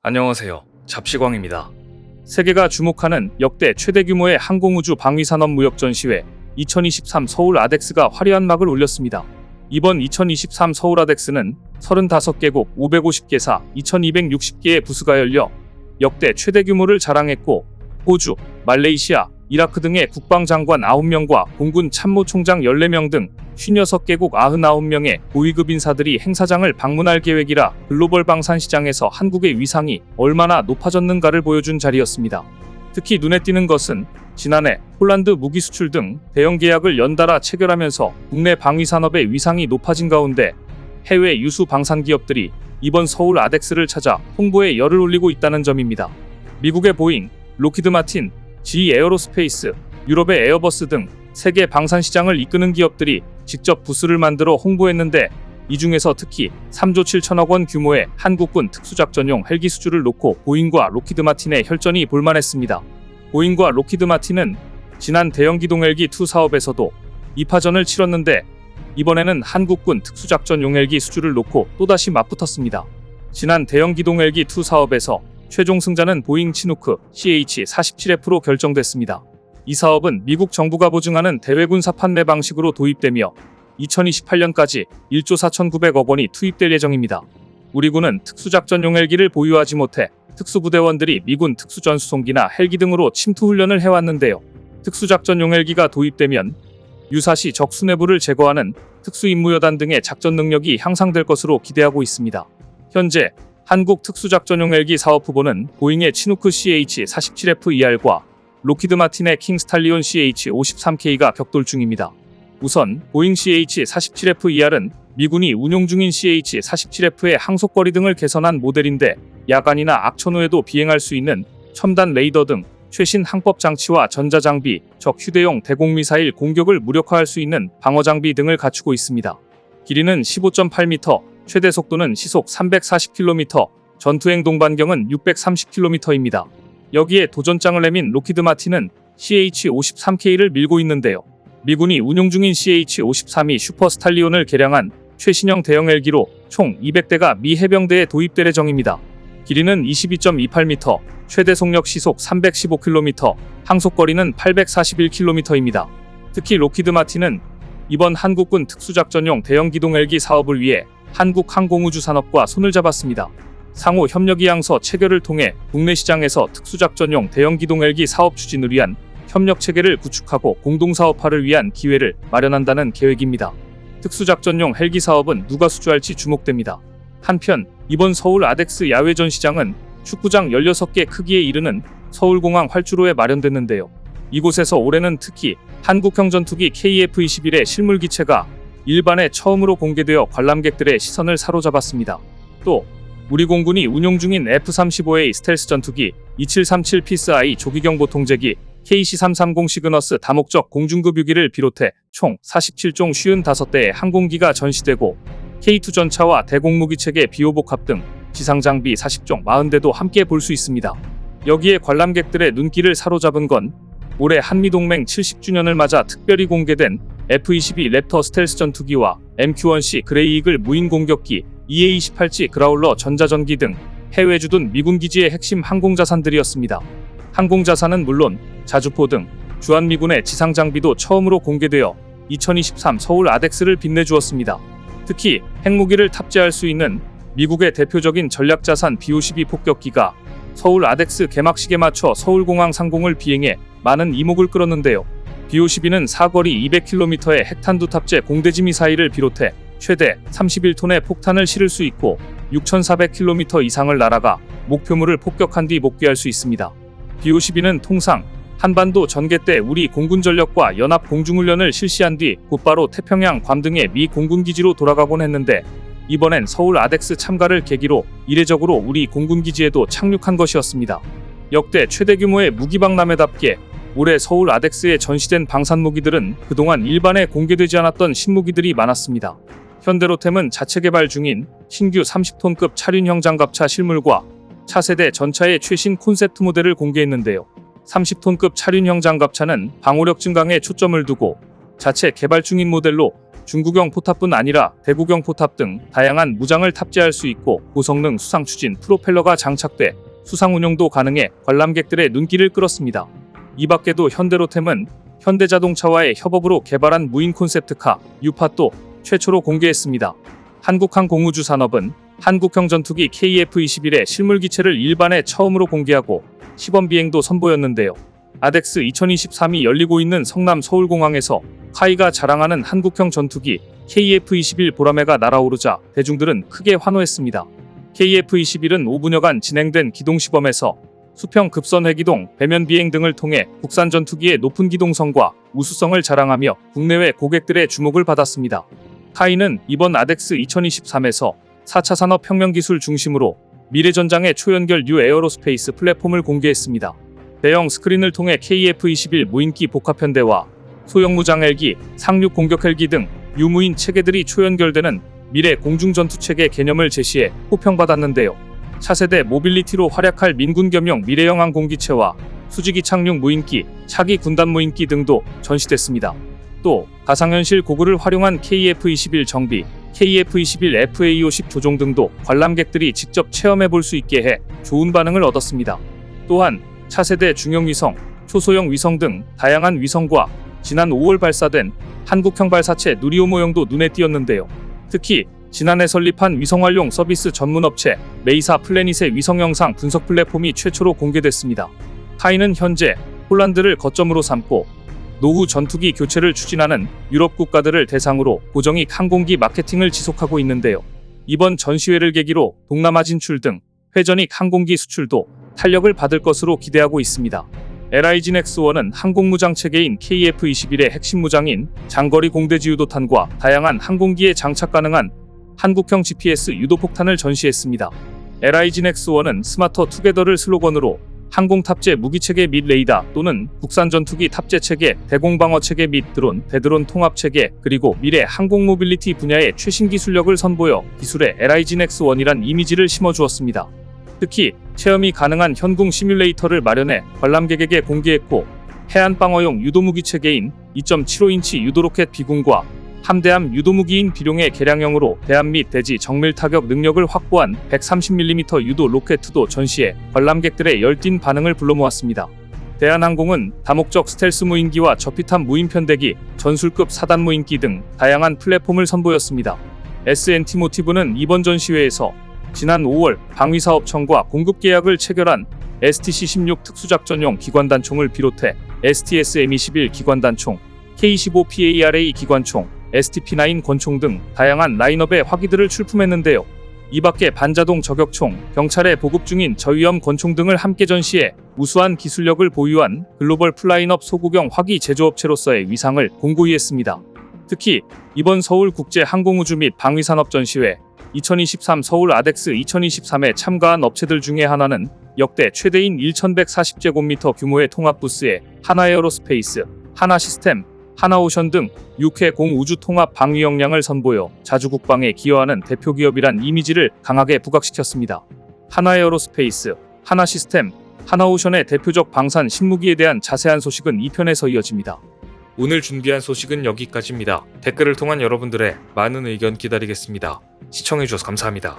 안녕하세요. 잡시광입니다. 세계가 주목하는 역대 최대 규모의 항공우주 방위산업 무역 전시회 2023 서울 아덱스가 화려한 막을 올렸습니다. 이번 2023 서울 아덱스는 35개국 550개사 2260개의 부스가 열려 역대 최대 규모를 자랑했고, 호주, 말레이시아, 이라크 등의 국방장관 9명과 공군 참모총장 14명 등 56개국 99명의 고위급 인사들이 행사장을 방문할 계획이라 글로벌 방산 시장에서 한국의 위상이 얼마나 높아졌는가를 보여준 자리였습니다. 특히 눈에 띄는 것은 지난해 폴란드 무기 수출 등 대형 계약을 연달아 체결하면서 국내 방위 산업의 위상이 높아진 가운데 해외 유수 방산 기업들이 이번 서울 아덱스를 찾아 홍보에 열을 올리고 있다는 점입니다. 미국의 보잉, 로키드 마틴, GE 에어로스페이스, 유럽의 에어버스 등 세계 방산 시장을 이끄는 기업들이 직접 부스를 만들어 홍보했는데, 이 중에서 특히 3조 7천억 원 규모의 한국군 특수작전용 헬기 수주를 놓고 보잉과 로키드 마틴의 혈전이 볼만했습니다. 보잉과 로키드 마틴은 지난 대형기동 헬기 2 사업에서도 2파전을 치렀는데, 이번에는 한국군 특수작전용 헬기 수주를 놓고 또다시 맞붙었습니다. 지난 대형기동 헬기 2 사업에서 최종 승자는 보잉 치누크 CH-47F로 결정됐습니다. 이 사업은 미국 정부가 보증하는 대외군사 판매 방식으로 도입되며 2028년까지 1조 4,900억 원이 투입될 예정입니다. 우리 군은 특수작전용 헬기를 보유하지 못해 특수부대원들이 미군 특수전수송기나 헬기 등으로 침투훈련을 해왔는데요. 특수작전용 헬기가 도입되면 유사시 적 수뇌부를 제거하는 특수임무여단 등의 작전 능력이 향상될 것으로 기대하고 있습니다. 현재 한국 특수작전용 헬기 사업 후보는 보잉의 치누크 CH-47F2R과 로키드 마틴의 킹 스탈리온 CH-53K가 격돌 중입니다. 우선 보잉 CH-47F2R은 미군이 운용 중인 CH-47F의 항속거리 등을 개선한 모델인데, 야간이나 악천 후에도 비행할 수 있는 첨단 레이더 등 최신 항법 장치와 전자장비, 적 휴대용 대공미사일 공격을 무력화할 수 있는 방어장비 등을 갖추고 있습니다. 길이는 15.8m, 최대 속도는 시속 340km, 전투행 동반경은 630km입니다. 여기에 도전장을 내민 로키드 마틴은 CH-53K를 밀고 있는데요. 미군이 운용 중인 CH-53이 슈퍼 스탈리온을 개량한 최신형 대형 헬기로 총 200대가 미 해병대에 도입될 예정입니다. 길이는 22.28m, 최대 속력 시속 315km, 항속거리는 841km입니다. 특히 로키드 마틴은 이번 한국군 특수작전용 대형 기동 헬기 사업을 위해 한국항공우주산업과 손을 잡았습니다. 상호 협력이 양서 체결을 통해 국내 시장에서 특수작전용 대형 기동 헬기 사업 추진을 위한 협력 체계를 구축하고 공동사업화를 위한 기회를 마련한다는 계획입니다. 특수작전용 헬기 사업은 누가 수주할지 주목됩니다. 한편 이번 서울 아덱스 야외 전시장은 축구장 16개 크기에 이르는 서울공항 활주로에 마련됐는데요. 이곳에서 올해는 특히 한국형 전투기 KF-21의 실물기체가 일반에 처음으로 공개되어 관람객들의 시선을 사로잡았습니다. 또 우리 공군이 운용 중인 F-35A 스텔스 전투기, 2737 피스-I 조기경 보통제기, KC-330 시그너스 다목적 공중급 유기를 비롯해 총 47종 55대의 항공기가 전시되고, K2 전차와 대공무기체계 비호복합 등 지상장비 40종 40대도 함께 볼 수 있습니다. 여기에 관람객들의 눈길을 사로잡은 건 올해 한미동맹 70주년을 맞아 특별히 공개된 F-22 랩터 스텔스 전투기와 MQ-1C 그레이 이글 무인 공격기, EA-28G 그라울러 전자전기 등 해외 주둔 미군 기지의 핵심 항공자산들이었습니다. 항공자산은 물론 자주포 등 주한미군의 지상장비도 처음으로 공개되어 2023 서울 아덱스를 빛내주었습니다. 특히 핵무기를 탑재할 수 있는 미국의 대표적인 전략자산 B-52 폭격기가 서울 아덱스 개막식에 맞춰 서울공항 상공을 비행해 많은 이목을 끌었는데요. B-52는 사거리 200km의 핵탄두 탑재 공대지 미사일을 비롯해 최대 31톤의 폭탄을 실을 수 있고 6,400km 이상을 날아가 목표물을 폭격한 뒤 복귀할 수 있습니다. B-52는 통상 한반도 전개 때 우리 공군 전력과 연합 공중훈련을 실시한 뒤 곧바로 태평양 괌 등의 미 공군기지로 돌아가곤 했는데, 이번엔 서울 아덱스 참가를 계기로 이례적으로 우리 공군기지에도 착륙한 것이었습니다. 역대 최대 규모의 무기박람회답게 올해 서울 아덱스에 전시된 방산무기들은 그동안 일반에 공개되지 않았던 신무기들이 많았습니다. 현대로템은 자체 개발 중인 신규 30톤급 차륜형 장갑차 실물과 차세대 전차의 최신 콘셉트 모델을 공개했는데요. 30톤급 차륜형 장갑차는 방호력 증강에 초점을 두고 자체 개발 중인 모델로 중구경 포탑뿐 아니라 대구경 포탑 등 다양한 무장을 탑재할 수 있고 고성능 수상 추진 프로펠러가 장착돼 수상 운용도 가능해 관람객들의 눈길을 끌었습니다. 이 밖에도 현대로템은 현대자동차와의 협업으로 개발한 무인 콘셉트카 유파도 최초로 공개했습니다. 한국항공우주산업은 한국형 전투기 KF-21의 실물기체를 일반에 처음으로 공개하고 시범 비행도 선보였는데요. 아덱스 2023이 열리고 있는 성남 서울공항에서 카이가 자랑하는 한국형 전투기 KF-21 보라매가 날아오르자 대중들은 크게 환호했습니다. KF-21은 5분여간 진행된 기동시범에서 수평 급선 회기동, 배면 비행 등을 통해 국산 전투기의 높은 기동성과 우수성을 자랑하며 국내외 고객들의 주목을 받았습니다. 카이는 이번 아덱스 2023에서 4차 산업혁명 기술 중심으로 미래전장의 초연결 뉴 에어로스페이스 플랫폼을 공개했습니다. 대형 스크린을 통해 KF-21 무인기 복합편대와 소형 무장 헬기, 상륙 공격 헬기 등 유무인 체계들이 초연결되는 미래 공중전투체계 개념을 제시해 호평받았는데요. 차세대 모빌리티로 활약할 민군 겸용 미래형 항공기체와 수직이 착륙 무인기, 차기 군단 무인기 등도 전시됐습니다. 또 가상현실 고글을 활용한 KF-21 정비, KF-21 FA50 조종 등도 관람객들이 직접 체험해 볼 수 있게 해 좋은 반응을 얻었습니다. 또한 차세대 중형위성, 초소형 위성 등 다양한 위성과 지난 5월 발사된 한국형 발사체 누리호 모형도 눈에 띄었는데요. 특히 지난해 설립한 위성활용 서비스 전문업체 메이사 플래닛의 위성 영상 분석 플랫폼이 최초로 공개됐습니다. 카이는 현재 폴란드를 거점으로 삼고 노후 전투기 교체를 추진하는 유럽 국가들을 대상으로 고정익 항공기 마케팅을 지속하고 있는데요. 이번 전시회를 계기로 동남아 진출 등 회전익 항공기 수출도 탄력을 받을 것으로 기대하고 있습니다. LIGN-X1은 항공무장 체계인 KF-21의 핵심 무장인 장거리 공대지 유도탄과 다양한 항공기에 장착 가능한 한국형 GPS 유도폭탄을 전시했습니다. LIGN-X1은 스마터 투게더를 슬로건으로 항공 탑재 무기체계 및 레이더 또는 국산 전투기 탑재 체계, 대공방어 체계 및 드론, 대드론 통합 체계, 그리고 미래 항공 모빌리티 분야의 최신 기술력을 선보여 기술의 LIGN-X1이란 이미지를 심어주었습니다. 특히 체험이 가능한 현궁 시뮬레이터를 마련해 관람객에게 공개했고 해안방어용 유도무기 체계인 2.75인치 유도로켓 비군과 함대함 유도무기인 비룡의 개량형으로 대함 및 대지 정밀 타격 능력을 확보한 130mm 유도 로켓도 전시해 관람객들의 열띤 반응을 불러모았습니다. 대한항공은 다목적 스텔스 무인기와 저피탄 무인편대기, 전술급 사단 무인기 등 다양한 플랫폼을 선보였습니다. SNT-모티브는 이번 전시회에서 지난 5월 방위사업청과 공급 계약을 체결한 STC-16 특수작전용 기관단총을 비롯해 STS-M21 기관단총, K-15PARA 기관총, STP-9 권총 등 다양한 라인업의 화기들을 출품했는데요. 이 밖에 반자동 저격총, 경찰에 보급 중인 저위험 권총 등을 함께 전시해 우수한 기술력을 보유한 글로벌 플라인업 소구경 화기 제조업체로서의 위상을 공고히 했습니다. 특히 이번 서울국제항공우주 및 방위산업전시회 2023 서울 아덱스 2023에 참가한 업체들 중에 하나는 역대 최대인 1140제곱미터 규모의 통합부스에 하나에어로스페이스, 하나시스템, 하나오션 등 6회 공우주 통합 방위 역량을 선보여 자주국방에 기여하는 대표기업이란 이미지를 강하게 부각시켰습니다. 하나에어로스페이스, 하나시스템, 하나오션의 대표적 방산 신무기에 대한 자세한 소식은 2편에서 이어집니다. 오늘 준비한 소식은 여기까지입니다. 댓글을 통한 여러분들의 많은 의견 기다리겠습니다. 시청해주셔서 감사합니다.